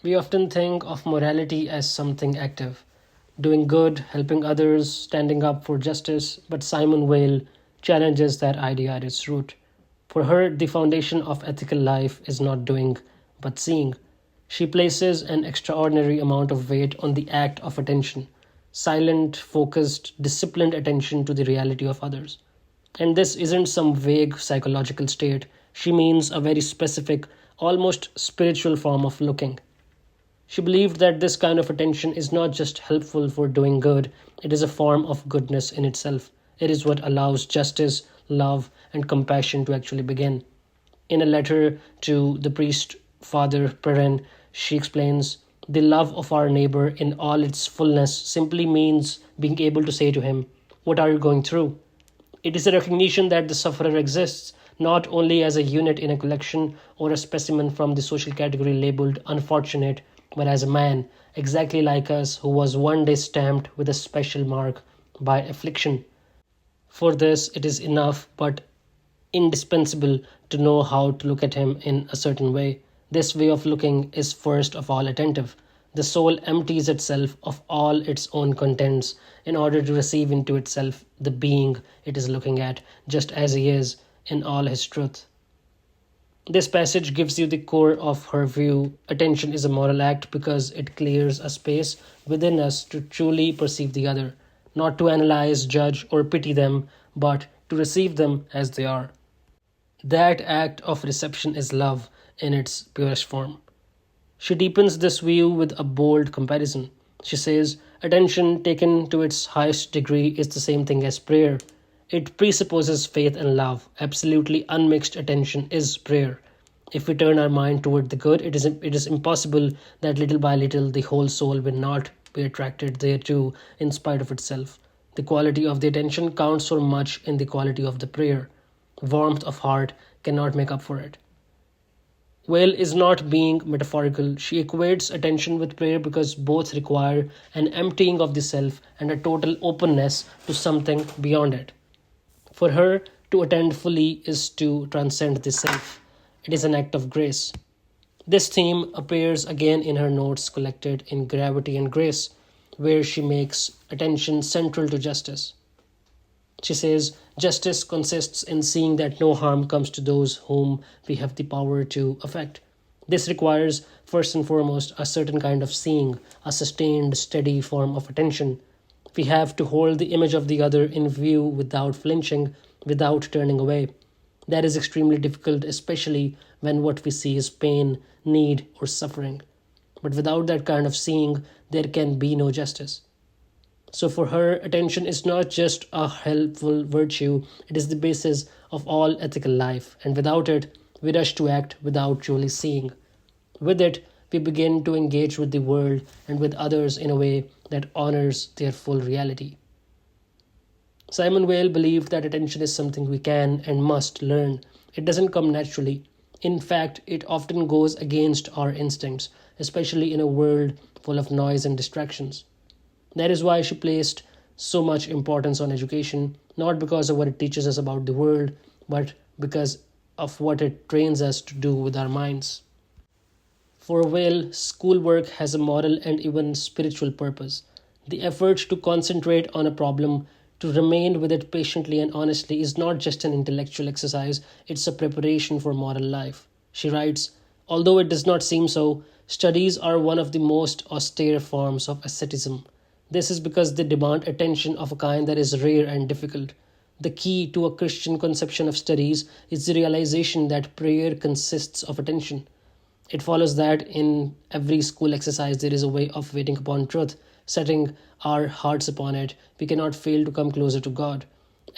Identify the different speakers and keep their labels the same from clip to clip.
Speaker 1: We often think of morality as something active, doing good, helping others, standing up for justice, but Simone Weil challenges that idea at its root. For her, the foundation of ethical life is not doing, but seeing. She places an extraordinary amount of weight on the act of attention, silent, focused, disciplined attention to the reality of others. And this isn't some vague psychological state. She means a very specific, almost spiritual form of looking. She believed that this kind of attention is not just helpful for doing good, it is a form of goodness in itself. It is what allows justice, love, and compassion to actually begin. In a letter to the priest Father Perrin, she explains the love of our neighbor in all its fullness simply means being able to say to him, "What are you going through?" It is a recognition that the sufferer exists not only as a unit in a collection or a specimen from the social category labeled unfortunate, but as a man, exactly like us, who was one day stamped with a special mark by affliction. For this, it is enough but indispensable to know how to look at him in a certain way. This way of looking is first of all attentive. The soul empties itself of all its own contents in order to receive into itself the being it is looking at, just as he is in all his truth. This passage gives you the core of her view. Attention is a moral act because it clears a space within us to truly perceive the other, not to analyze, judge, or pity them, but to receive them as they are. That act of reception is love in its purest form. She deepens this view with a bold comparison. She says, attention taken to its highest degree is the same thing as prayer. It presupposes faith and love. Absolutely unmixed attention is prayer. If we turn our mind toward the good, it is impossible that little by little the whole soul will not be attracted thereto in spite of itself. The quality of the attention counts so much in the quality of the prayer. Warmth of heart cannot make up for it. Weil is not being metaphorical. She equates attention with prayer because both require an emptying of the self and a total openness to something beyond it. For her, to attend fully is to transcend the self. It is an act of grace. This theme appears again in her notes collected in Gravity and Grace, where she makes attention central to justice. She says, justice consists in seeing that no harm comes to those whom we have the power to affect. This requires, first and foremost, a certain kind of seeing, a sustained, steady form of attention. We have to hold the image of the other in view without flinching, without turning away. That is extremely difficult, especially when what we see is pain, need, or suffering. But without that kind of seeing, there can be no justice. So for her, attention is not just a helpful virtue, it is the basis of all ethical life, and without it, we rush to act without truly seeing. With it, we begin to engage with the world and with others in a way that honors their full reality. Simone Weil believed that attention is something we can and must learn. It doesn't come naturally. In fact, it often goes against our instincts, especially in a world full of noise and distractions. That is why she placed so much importance on education, not because of what it teaches us about the world, but because of what it trains us to do with our minds. For Weil, schoolwork has a moral and even spiritual purpose. The effort to concentrate on a problem, to remain with it patiently and honestly, is not just an intellectual exercise, it's a preparation for moral life. She writes, although it does not seem so, studies are one of the most austere forms of asceticism. This is because they demand attention of a kind that is rare and difficult. The key to a Christian conception of studies is the realization that prayer consists of attention. It follows that in every school exercise there is a way of waiting upon truth, setting our hearts upon it. We cannot fail to come closer to God.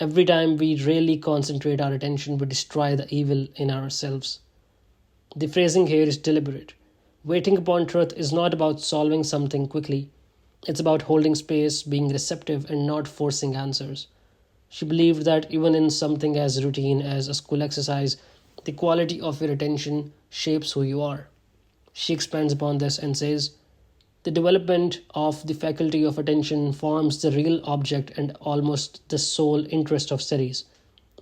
Speaker 1: Every time we really concentrate our attention, we destroy the evil in ourselves. The phrasing here is deliberate. Waiting upon truth is not about solving something quickly. It's about holding space, being receptive, and not forcing answers. She believed that even in something as routine as a school exercise, the quality of your attention shapes who you are. She expands upon this and says, the development of the faculty of attention forms the real object and almost the sole interest of studies.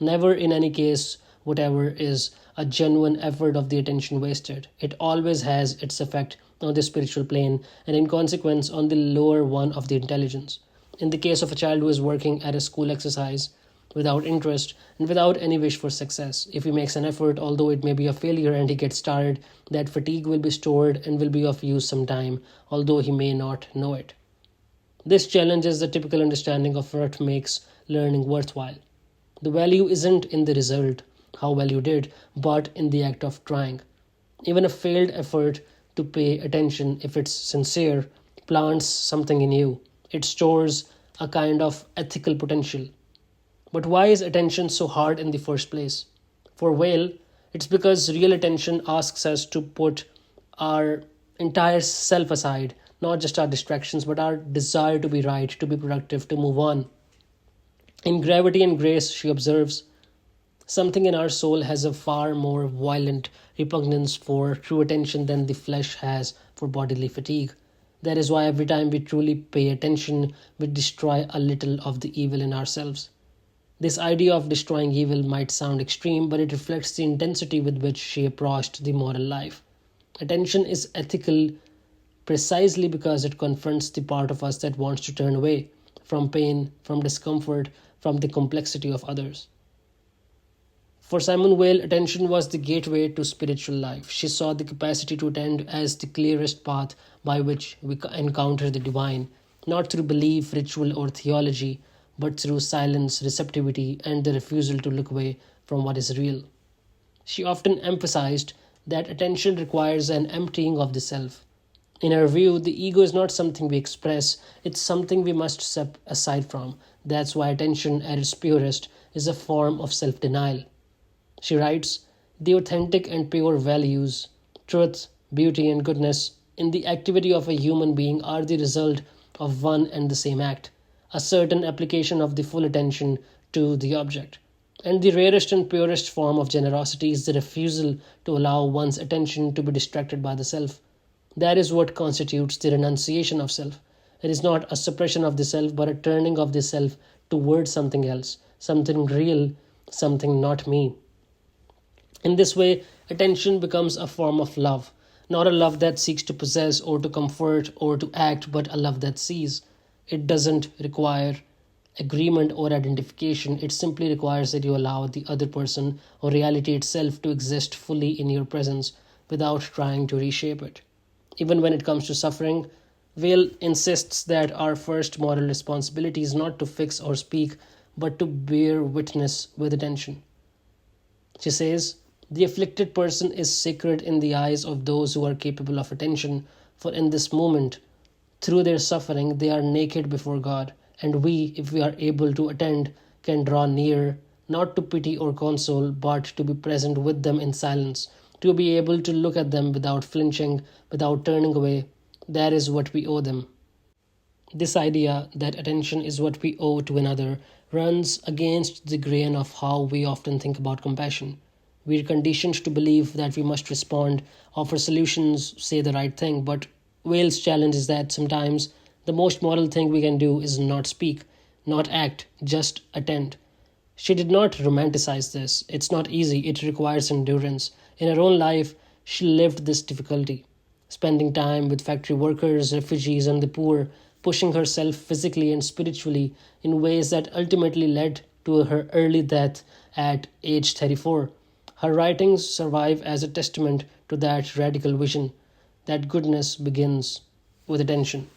Speaker 1: Never in any case whatever is a genuine effort of the attention wasted. It always has its effect on the spiritual plane, and in consequence on the lower one of the intelligence. In the case of a child who is working at a school exercise without interest and without any wish for success, if he makes an effort, although it may be a failure and he gets tired, that fatigue will be stored and will be of use sometime, although he may not know it. This challenges the typical understanding of what makes learning worthwhile. The value isn't in the result, how well you did, but in the act of trying. Even a failed effort to pay attention, if it's sincere, plants something in you. It stores a kind of ethical potential. But why is attention so hard in the first place? For Weil, it's because real attention asks us to put our entire self aside, not just our distractions, but our desire to be right, to be productive, to move on. In Gravity and Grace, she observes, something in our soul has a far more violent repugnance for true attention than the flesh has for bodily fatigue. That is why every time we truly pay attention, we destroy a little of the evil in ourselves. This idea of destroying evil might sound extreme, but it reflects the intensity with which she approached the moral life. Attention is ethical precisely because it confronts the part of us that wants to turn away from pain, from discomfort, from the complexity of others. For Simone Weil, attention was the gateway to spiritual life. She saw the capacity to attend as the clearest path by which we encounter the divine, not through belief, ritual, or theology, but through silence, receptivity, and the refusal to look away from what is real. She often emphasized that attention requires an emptying of the self. In her view, the ego is not something we express, it's something we must step aside from. That's why attention, at its purest, is a form of self denial. She writes, the authentic and pure values, truth, beauty, and goodness in the activity of a human being are the result of one and the same act, a certain application of the full attention to the object. And the rarest and purest form of generosity is the refusal to allow one's attention to be distracted by the self. That is what constitutes the renunciation of self. It is not a suppression of the self, but a turning of the self towards something else, something real, something not me. In this way, attention becomes a form of love, not a love that seeks to possess or to comfort or to act, but a love that sees. It doesn't require agreement or identification, it simply requires that you allow the other person or reality itself to exist fully in your presence without trying to reshape it. Even when it comes to suffering, Weil insists that our first moral responsibility is not to fix or speak, but to bear witness with attention. She says, the afflicted person is sacred in the eyes of those who are capable of attention, for in this moment, through their suffering, they are naked before God, and we, if we are able to attend, can draw near, not to pity or console, but to be present with them in silence, to be able to look at them without flinching, without turning away. That is what we owe them. This idea that attention is what we owe to another runs against the grain of how we often think about compassion. We are conditioned to believe that we must respond, offer solutions, say the right thing, but Wales' challenge is that sometimes the most moral thing we can do is not speak, not act, just attend. She did not romanticize this. It's not easy, it requires endurance. In her own life, she lived this difficulty, spending time with factory workers, refugees, and the poor, pushing herself physically and spiritually in ways that ultimately led to her early death at age 34. Her writings survive as a testament to that radical vision that goodness begins with attention.